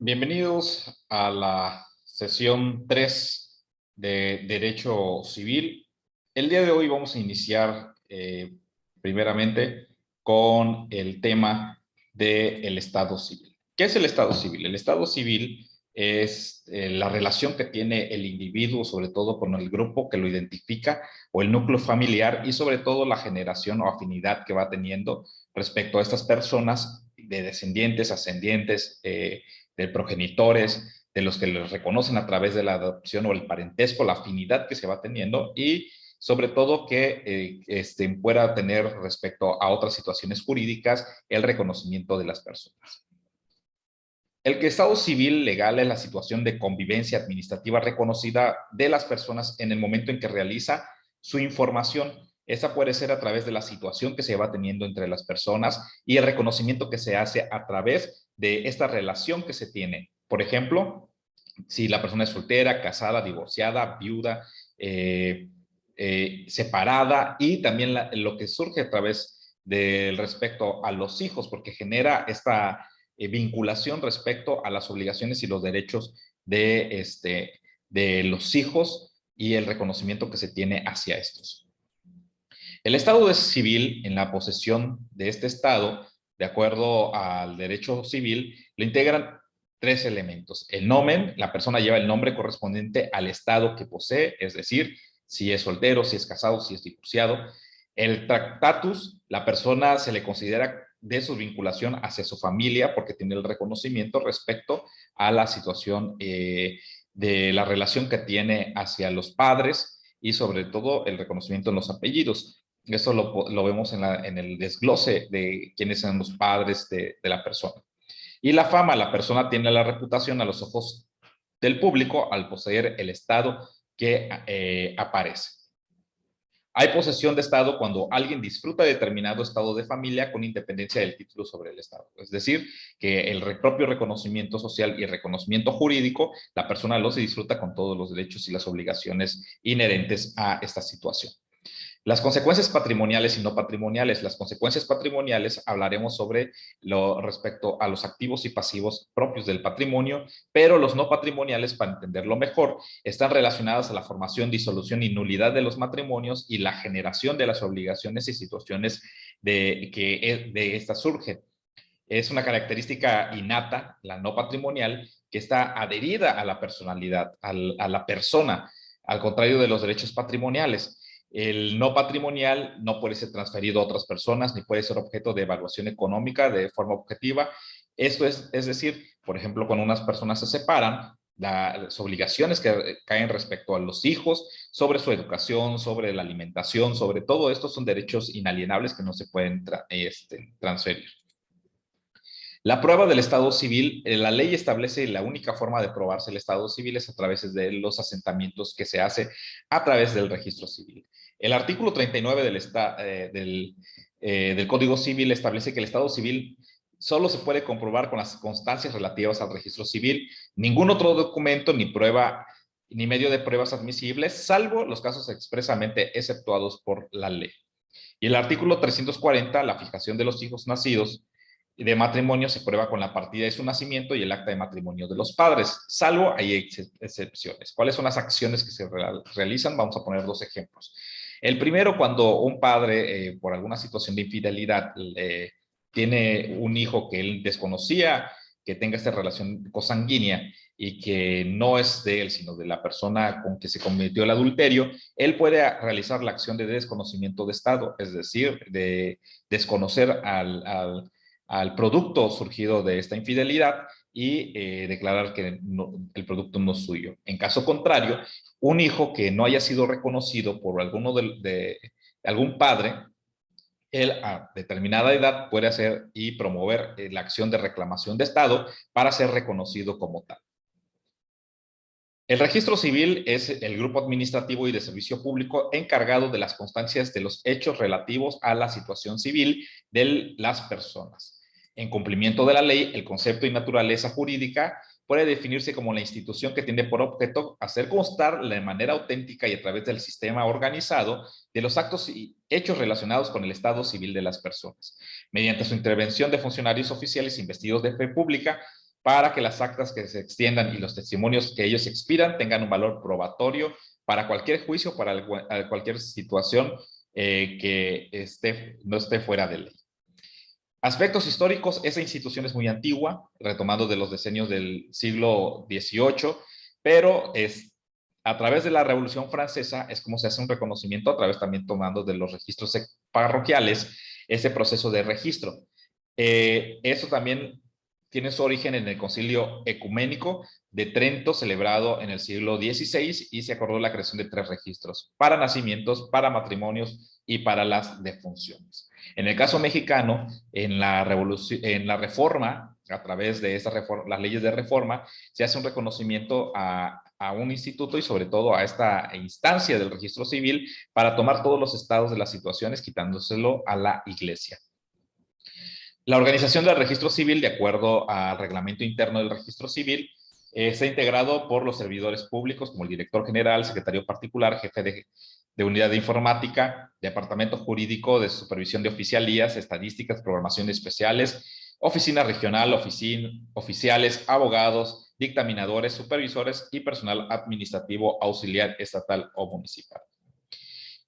Bienvenidos a la sesión 3 de Derecho Civil. El día de hoy vamos a iniciar primeramente con el tema del Estado Civil. ¿Qué es el Estado Civil? El Estado Civil es la relación que tiene el individuo, sobre todo con el grupo que lo identifica o el núcleo familiar y sobre todo la generación o afinidad que va teniendo respecto a estas personas de descendientes, ascendientes, de progenitores, de los que les reconocen a través de la adopción o el parentesco, la afinidad que se va teniendo y sobre todo que pueda tener respecto a otras situaciones jurídicas el reconocimiento de las personas. El que Estado civil legal es la situación de convivencia administrativa reconocida de las personas en el momento en que realiza su información. Esa puede ser a través de la situación que se va teniendo entre las personas y el reconocimiento que se hace a través de esta relación que se tiene. Por ejemplo, si la persona es soltera, casada, divorciada, viuda, separada y también lo que surge a través del respecto a los hijos, porque genera esta vinculación respecto a las obligaciones y los derechos de los hijos y el reconocimiento que se tiene hacia estos. El Estado civil, en la posesión de este Estado, de acuerdo al derecho civil, lo integran tres elementos. El nomen, la persona lleva el nombre correspondiente al Estado que posee, es decir, si es soltero, si es casado, si es divorciado. El tractatus, la persona se le considera de su vinculación hacia su familia porque tiene el reconocimiento respecto a la situación de la relación que tiene hacia los padres y sobre todo el reconocimiento en los apellidos. Eso lo vemos en el desglose de quiénes son los padres de la persona. Y la fama, la persona tiene la reputación a los ojos del público al poseer el estado que aparece. Hay posesión de estado cuando alguien disfruta de determinado estado de familia con independencia del título sobre el estado. Es decir, que el propio reconocimiento social y reconocimiento jurídico, la persona lo se disfruta con todos los derechos y las obligaciones inherentes a esta situación. Las consecuencias patrimoniales y no patrimoniales. Las consecuencias patrimoniales hablaremos sobre lo respecto a los activos y pasivos propios del patrimonio, pero los no patrimoniales, para entenderlo mejor, están relacionadas a la formación, disolución y nulidad de los matrimonios y la generación de las obligaciones y situaciones que de estas surgen. Es una característica innata, la no patrimonial, que está adherida a la personalidad, a la persona, al contrario de los derechos patrimoniales. El no patrimonial no puede ser transferido a otras personas ni puede ser objeto de evaluación económica de forma objetiva. Esto es decir, por ejemplo, cuando unas personas se separan, las obligaciones que caen respecto a los hijos, sobre su educación, sobre la alimentación, sobre todo esto son derechos inalienables que no se pueden transferir. La prueba del estado civil, la ley establece la única forma de probarse el estado civil es a través de los asentamientos que se hace a través del registro civil. El artículo 39 del Código Civil establece que el estado civil solo se puede comprobar con las constancias relativas al registro civil, ningún otro documento ni prueba ni medio de pruebas admisibles, salvo los casos expresamente exceptuados por la ley. Y el artículo 340, la fijación de los hijos nacidos de matrimonio se prueba con la partida de su nacimiento y el acta de matrimonio de los padres, salvo hay excepciones. ¿Cuáles son las acciones que se realizan? Vamos a poner dos ejemplos. El primero, cuando un padre, por alguna situación de infidelidad, tiene un hijo que él desconocía, que tenga esta relación consanguínea y que no es de él, sino de la persona con que se cometió el adulterio, él puede realizar la acción de desconocimiento de Estado, es decir, de desconocer al producto surgido de esta infidelidad y declarar que el producto no es suyo. En caso contrario, un hijo que no haya sido reconocido por alguno de algún padre, él a determinada edad puede hacer y promover la acción de reclamación de Estado para ser reconocido como tal. El registro civil es el grupo administrativo y de servicio público encargado de las constancias de los hechos relativos a la situación civil de las personas. En cumplimiento de la ley, el concepto y naturaleza jurídica puede definirse como la institución que tiene por objeto hacer constar de manera auténtica y a través del sistema organizado de los actos y hechos relacionados con el estado civil de las personas, mediante su intervención de funcionarios oficiales investidos de fe pública, para que las actas que se extiendan y los testimonios que ellos expidan tengan un valor probatorio para cualquier juicio, para cualquier situación que no esté fuera de ley. Aspectos históricos, esa institución es muy antigua, retomando de los decenios del siglo XVIII, pero a través de la Revolución Francesa es como se hace un reconocimiento, a través también tomando de los registros parroquiales, ese proceso de registro. Eso también tiene su origen en el Concilio Ecuménico de Trento, celebrado en el siglo XVI, y se acordó la creación de 3 registros, para nacimientos, para matrimonios y para las defunciones. En el caso mexicano, en la reforma, a través de las leyes de reforma, se hace un reconocimiento a un instituto y sobre todo a esta instancia del registro civil para tomar todos los estados de las situaciones, quitándoselo a la iglesia. La organización del registro civil, de acuerdo al reglamento interno del registro civil, está integrado por los servidores públicos como el director general, secretario particular, jefe de unidad de informática, departamento jurídico, de supervisión de oficialías, estadísticas, programación especiales, oficina regional, oficiales, abogados, dictaminadores, supervisores y personal administrativo auxiliar estatal o municipal.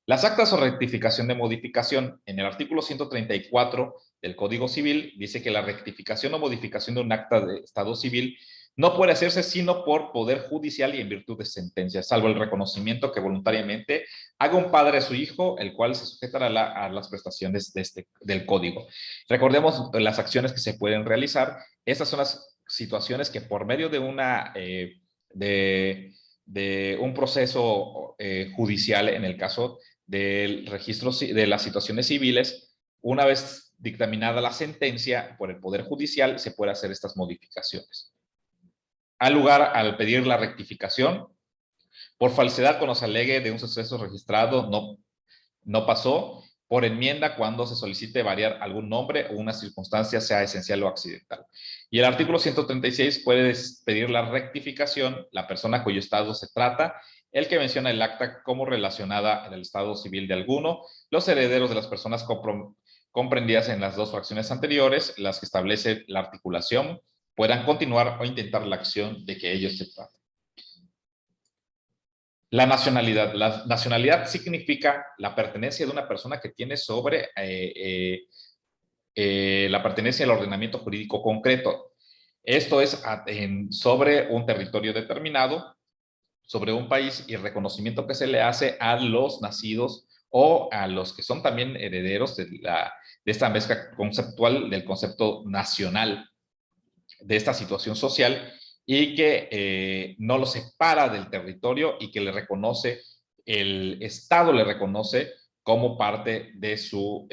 Las actas o rectificación de modificación, en el artículo 134 del Código Civil, dice que la rectificación o modificación de un acta de estado civil no puede hacerse sino por poder judicial y en virtud de sentencia, salvo el reconocimiento que voluntariamente haga un padre a su hijo, el cual se sujetará a las prestaciones del Código. Recordemos las acciones que se pueden realizar. Estas son las situaciones que por medio de un proceso judicial, en el caso del registro de las situaciones civiles, una vez dictaminada la sentencia por el Poder Judicial, se puede hacer estas modificaciones. Al lugar, al pedir la rectificación, por falsedad cuando se alegue de un suceso registrado no pasó, por enmienda cuando se solicite variar algún nombre o una circunstancia sea esencial o accidental. Y el artículo 136 puede pedir la rectificación, la persona cuyo estado se trata, el que menciona el acta como relacionada en el estado civil de alguno, los herederos de las personas comprendidas en las 2 fracciones anteriores, las que establece la articulación, puedan continuar o intentar la acción de que ellos se traten. La nacionalidad. La nacionalidad significa la pertenencia de una persona que tiene sobre la pertenencia al ordenamiento jurídico concreto. Esto es sobre un territorio determinado, sobre un país, y el reconocimiento que se le hace a los nacidos o a los que son también herederos de esta mezcla conceptual del concepto nacional de esta situación social, y que no lo separa del territorio y que le reconoce, el Estado le reconoce como parte de sus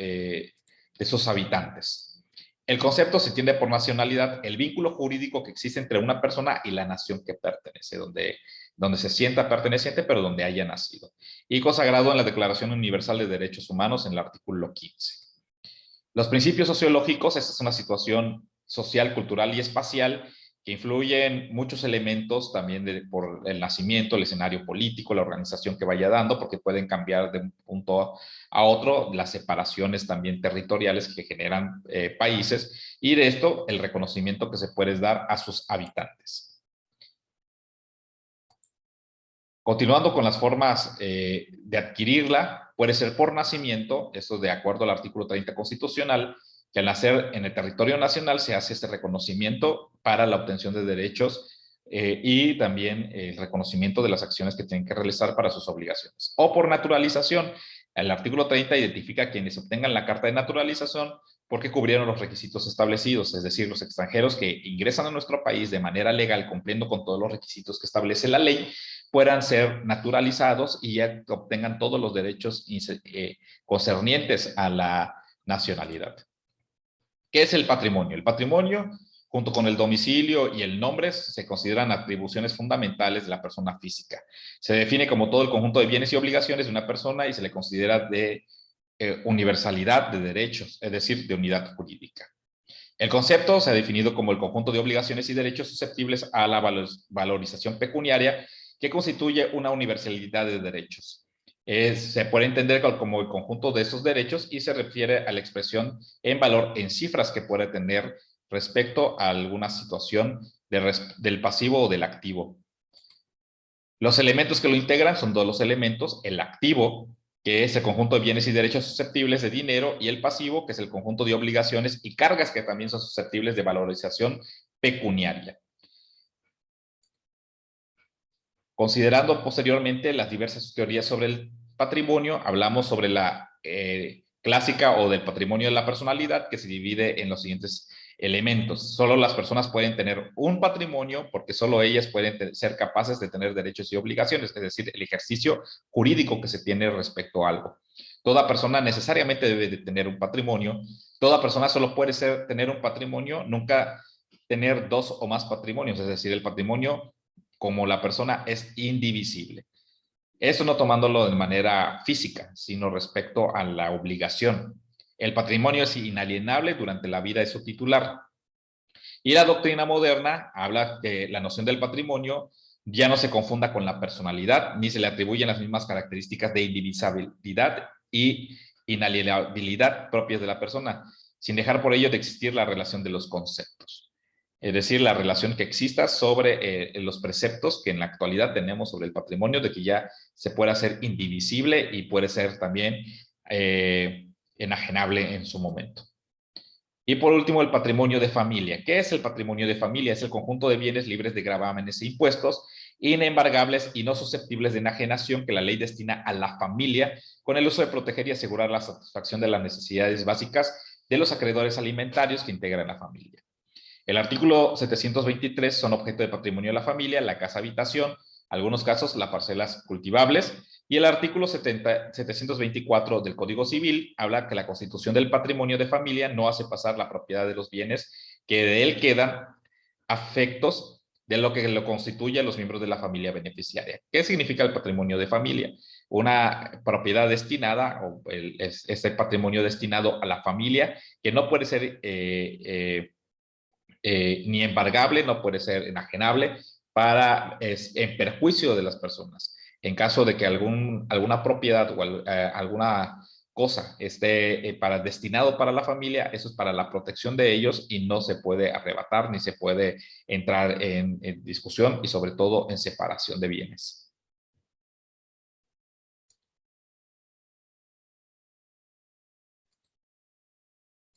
habitantes. El concepto se entiende por nacionalidad, el vínculo jurídico que existe entre una persona y la nación que pertenece, donde se sienta perteneciente, pero donde haya nacido. Y consagrado en la Declaración Universal de Derechos Humanos en el artículo 15. Los principios sociológicos, esta es una situación social, cultural y espacial que influyen muchos elementos también por el nacimiento, el escenario político, la organización que vaya dando, porque pueden cambiar de un punto a otro, las separaciones también territoriales que generan países, y de esto el reconocimiento que se puede dar a sus habitantes. Continuando con las formas de adquirirla, puede ser por nacimiento, esto de acuerdo al artículo 30 constitucional, que al nacer en el territorio nacional se hace este reconocimiento para la obtención de derechos y también el reconocimiento de las acciones que tienen que realizar para sus obligaciones. O por naturalización, el artículo 30 identifica a quienes obtengan la carta de naturalización porque cubrieron los requisitos establecidos, es decir, los extranjeros que ingresan a nuestro país de manera legal, cumpliendo con todos los requisitos que establece la ley, puedan ser naturalizados y ya obtengan todos los derechos concernientes a la nacionalidad. ¿Qué es el patrimonio? El patrimonio, junto con el domicilio y el nombre, se consideran atribuciones fundamentales de la persona física. Se define como todo el conjunto de bienes y obligaciones de una persona y se le considera de universalidad de derechos, es decir, de unidad jurídica. El concepto se ha definido como el conjunto de obligaciones y derechos susceptibles a la valorización pecuniaria que constituye una universalidad de derechos. Se puede entender como el conjunto de esos derechos y se refiere a la expresión en valor en cifras que puede tener respecto a alguna situación del pasivo o del activo. Los elementos que lo integran son dos los elementos, el activo, que es el conjunto de bienes y derechos susceptibles de dinero, y el pasivo, que es el conjunto de obligaciones y cargas que también son susceptibles de valorización pecuniaria. Considerando posteriormente las diversas teorías sobre el patrimonio, hablamos sobre la clásica o del patrimonio de la personalidad, que se divide en los siguientes elementos. Solo las personas pueden tener un patrimonio porque solo ellas pueden ser capaces de tener derechos y obligaciones, es decir, el ejercicio jurídico que se tiene respecto a algo. Toda persona necesariamente debe de tener un patrimonio. Toda persona solo puede tener un patrimonio, nunca tener dos o más patrimonios, es decir, el patrimonio como la persona es indivisible. Eso no tomándolo de manera física, sino respecto a la obligación. El patrimonio es inalienable durante la vida de su titular. Y la doctrina moderna habla que la noción del patrimonio ya no se confunda con la personalidad, ni se le atribuyen las mismas características de indivisibilidad y inalienabilidad propias de la persona, sin dejar por ello de existir la relación de los conceptos. Es decir, la relación que exista sobre los preceptos que en la actualidad tenemos sobre el patrimonio, de que ya se puede hacer indivisible y puede ser también enajenable en su momento. Y por último, el patrimonio de familia. ¿Qué es el patrimonio de familia? Es el conjunto de bienes libres de gravámenes e impuestos, inembargables y no susceptibles de enajenación que la ley destina a la familia con el uso de proteger y asegurar la satisfacción de las necesidades básicas de los acreedores alimentarios que integran la familia. El artículo 723 son objeto de patrimonio de la familia, la casa habitación, algunos casos las parcelas cultivables, y el artículo 724 del Código Civil habla que la constitución del patrimonio de familia no hace pasar la propiedad de los bienes que de él quedan afectos de lo que lo constituye a los miembros de la familia beneficiaria. ¿Qué significa el patrimonio de familia? Una propiedad destinada, o este patrimonio destinado a la familia, que no puede ser ni embargable, no puede ser enajenable en perjuicio de las personas. En caso de que alguna propiedad o alguna cosa esté destinado para la familia, eso es para la protección de ellos y no se puede arrebatar ni se puede entrar en discusión y sobre todo en separación de bienes.